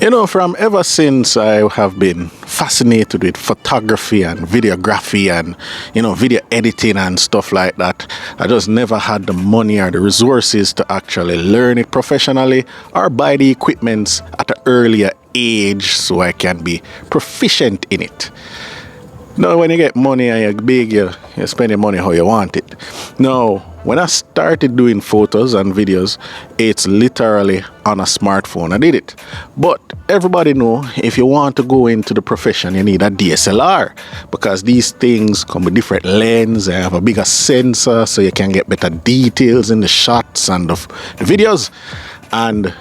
You know, from ever since I have been fascinated with photography and videography and, video editing and stuff like that, I just never had the money or the resources to actually learn it professionally or buy the equipments at an earlier age so I can be proficient in it. Now, when you get money and you're big, you spend your money how you want it. Now, when I started doing photos and videos, it's literally on a smartphone. I did it. But everybody know if you want to go into the profession, you need a DSLR because these things come with different lens and have a bigger sensor so you can get better details in the shots and the videos. And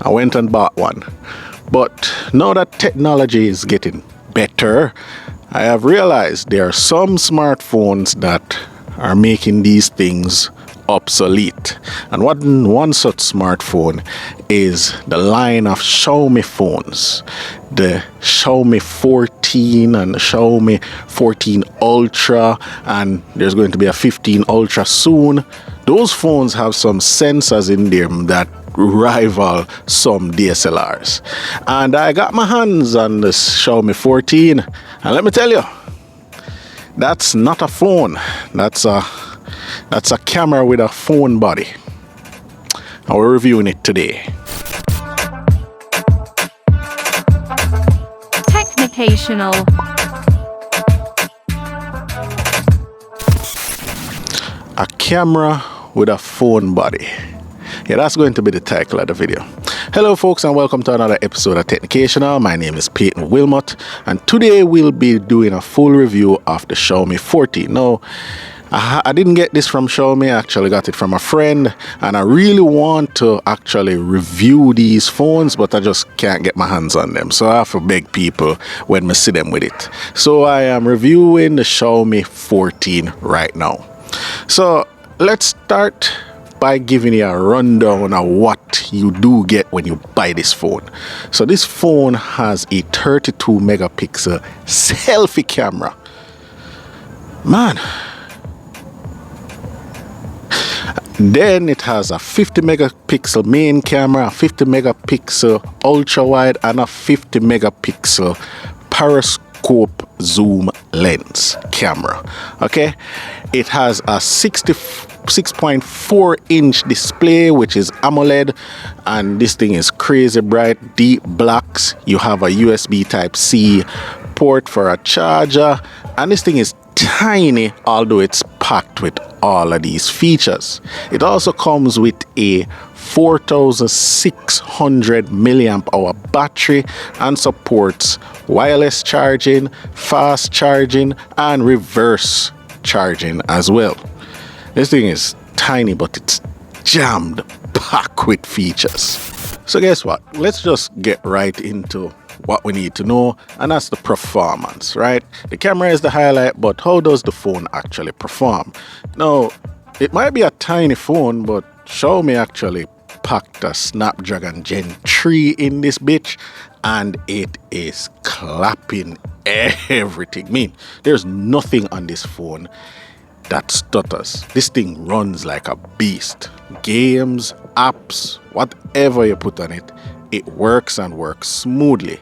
I went and bought one. But now that technology is getting better, I have realized there are some smartphones that are making these things obsolete. And one such smartphone is the line of Xiaomi phones. The Xiaomi 14 and the Xiaomi 14 Ultra, and there's going to be a 15 Ultra soon. Those phones have some sensors in them that rival some DSLRs. And I got my hands on this Xiaomi 14, and let me tell you, that's not a phone. That's a camera with a phone body. And we're reviewing it today. Technicational. A camera with a phone body. Yeah, that's going to be the title of the video. Hello folks, and welcome to another episode of Technicational. My name is Peyton Wilmot, and today we'll be doing a full review of the Xiaomi 14. Now, I didn't get this from Xiaomi, I actually got it from a friend, and I really want to actually review these phones, but I just can't get my hands on them. So I have to beg people when I see them with it. So I am reviewing the Xiaomi 14 right now. So let's start by giving you a rundown of what you do get when you buy this phone. So this phone has a 32 megapixel selfie camera. Man. Then it has a 50 megapixel main camera, a 50 megapixel ultra wide, and a 50 megapixel periscope zoom lens camera. Okay, it has a 6.4 inch display, which is AMOLED, and this thing is crazy bright, deep blacks. You have a USB Type-C port for a charger, and this thing is tiny, although it's packed with all of these features. It also comes with a 4600 milliamp hour battery and supports wireless charging, fast charging, and reverse charging as well. This thing is tiny, but it's jammed packed with features. So guess what? Let's just get right into what we need to know, and that's the performance, right? The camera is the highlight, but how does the phone actually perform? Now, it might be a tiny phone, but Xiaomi actually packed a Snapdragon Gen 3 in this bitch, and it is clapping everything. I mean, there's nothing on this phone that stutters. This thing runs like a beast. Games, apps, whatever you put on it, it works and works smoothly.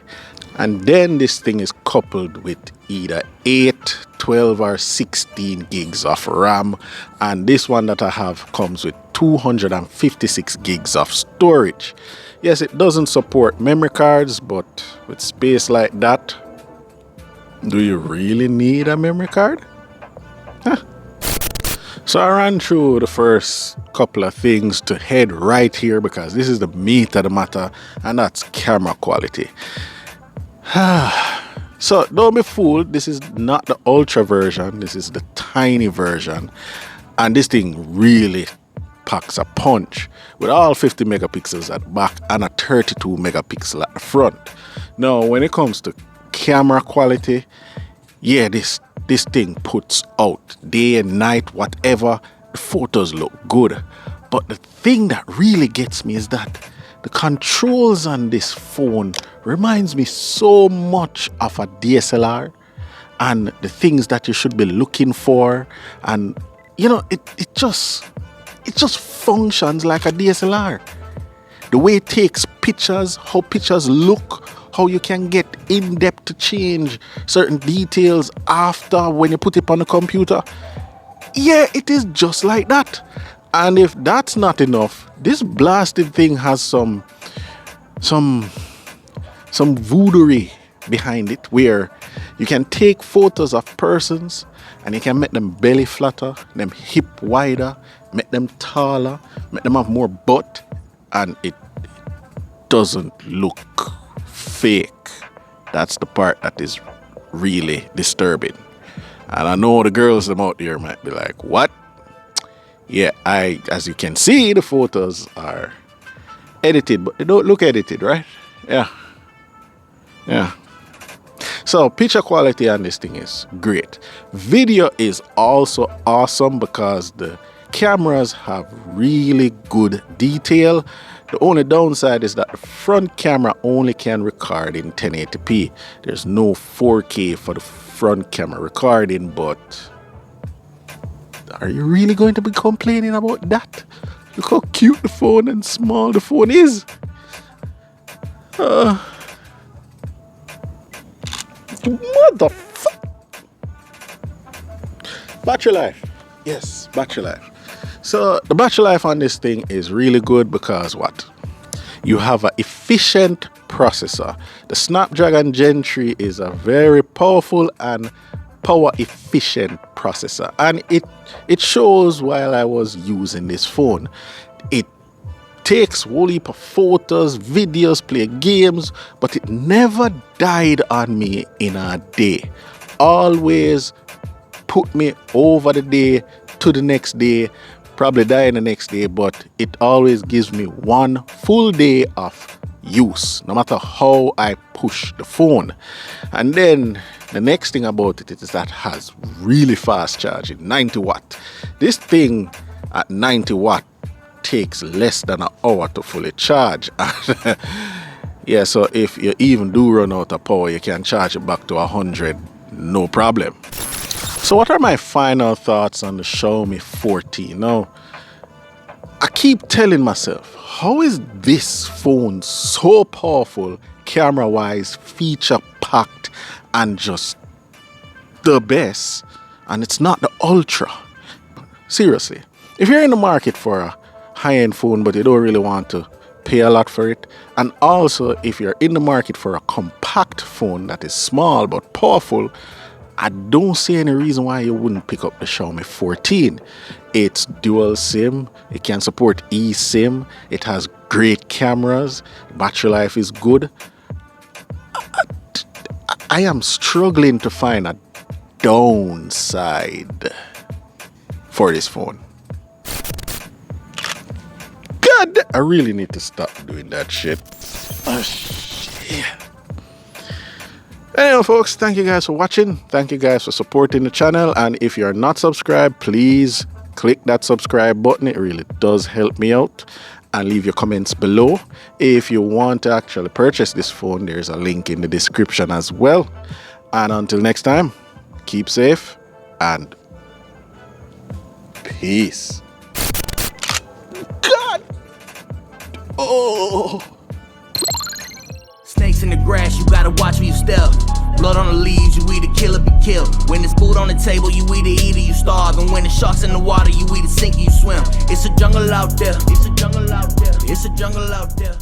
And then this thing is coupled with either 8, 12 or 16 gigs of RAM, and this one that I have comes with 256 gigs of storage. Yes, it doesn't support memory cards, but with space like that, do you really need a memory card? Huh. So I ran through the first couple of things to head right here because this is the meat of the matter, and that's camera quality. So don't be fooled, this is not the ultra version, this is the tiny version, and this thing really packs a punch with all 50 megapixels at the back and a 32 megapixel at the front. Now when it comes to camera quality, yeah, this thing puts out day and night, whatever. The photos look good, but the thing that really gets me is that the controls on this phone reminds me so much of a DSLR and the things that you should be looking for, and it just functions like a DSLR. the way it takes pictures, how pictures look, how you can get in depth to change certain details after when you put it on the computer. Yeah, it is just like that. And if that's not enough, this blasted thing has some voodooery behind it, where you can take photos of persons and you can make them belly flatter, them hip wider, make them taller, make them have more butt, and it doesn't look fake. That's the part that is really disturbing. And I know the girls them out there might be like, what? Yeah, as you can see, the photos are edited, but they don't look edited, right? Yeah. So picture quality on this thing is great. Video is also awesome because the cameras have really good detail. The only downside is that the front camera only can record in 1080p. There's no 4K for the front camera recording, but are you really going to be complaining about that? Look how cute the phone and small the phone is. Motherfucker. Battery life. Yes, battery life. So the battery life on this thing is really good because what? You have an efficient processor. The Snapdragon Gen 3 is a very powerful and power efficient processor, and it shows while I was using this phone. It takes a whole heap of photos, videos, play games, but it never died on me in a day. Always put me over the day to the next day, probably die in the next day, but it always gives me one full day of use, no matter how I push the phone. And then the next thing about it is that it has really fast charging, 90 watt. This thing at 90 watt takes less than an hour to fully charge. Yeah, so if you even do run out of power, you can charge it back to 100, no problem. So what are my final thoughts on the Xiaomi 14? Now, I keep telling myself, how is this phone so powerful, camera-wise, feature-packed, and just the best, and it's not the Ultra? Seriously, if you're in the market for a high-end phone but you don't really want to pay a lot for it, and also if you're in the market for a compact phone that is small but powerful, I don't see any reason why you wouldn't pick up the Xiaomi 14. It's dual SIM, it can support eSIM, it has great cameras, battery life is good. I am struggling to find a downside for this phone. God, I really need to stop doing that shit. Oh, shit. Anyway, folks, thank you guys for watching. Thank you guys for supporting the channel. And if you're not subscribed, please click that subscribe button. It really does help me out. And leave your comments below. If you want to actually purchase this phone, there's a link in the description as well. And until next time, keep safe and peace. God! Oh! Snakes in the grass, you gotta watch where you step. Blood on the leaves, you either kill or be killed. When there's food on the table, you either eat or you starve. And when the sharks in the water, you either sink or you swim. It's a jungle out there. It's a jungle out there. It's a jungle out there.